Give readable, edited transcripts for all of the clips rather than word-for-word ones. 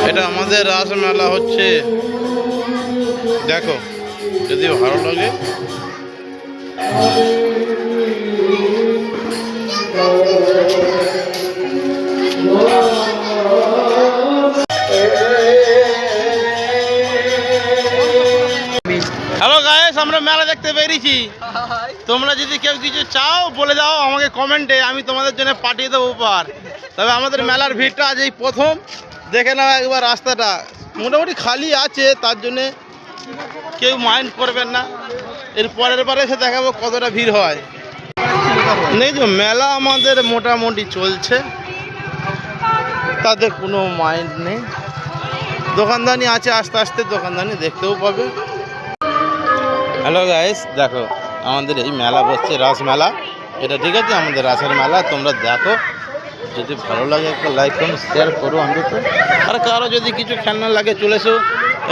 এটা আমাদের রাস মেলা হচ্ছে, দেখো যদি ভালো লাগে। হ্যালো গাইস, আমরা মেলা দেখতে বেরিয়েছি। তোমরা যদি কেউ কিছু চাও বলে দাও আমাকে কমেন্টে, আমি তোমাদের জন্য পাঠিয়ে দেবো উপহার। তবে আমাদের মেলার ভিড়টা আজ এই প্রথম, দেখে নাও একবার রাস্তাটা মোটামুটি খালি আছে, তার জন্যে কেউ মাইন্ড করবেন না। এর পরের বারে এসে দেখাবো কতটা ভিড় হয়। নেই তো মেলা আমাদের মোটামুটি চলছে, তাদের কোনো মাইন্ড নেই। দোকানদানি আছে, আস্তে আস্তে দোকানদানি দেখতেও পাবে। হ্যালো গাইস, দেখো আমাদের এই মেলা বসছে, রাস মেলা। এটা ঠিক আছে, আমাদের রাসের মেলা। তোমরা দেখো, যদি ভালো লাগে একটা লাইক কমেন্ট শেয়ার করো অন্তত। আর কারো যদি কিছু খেলনা লাগে চলে এসো।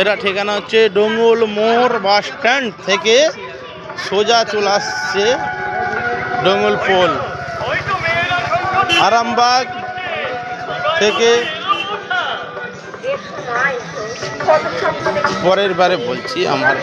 এটা ঠিকানা হচ্ছে ডোঙ্গল মোড় বাস স্ট্যান্ড থেকে সোজা চলে আসছে ডোঙ্গল পোল। আরামবাগ থেকে পরের বারে বলছি আমার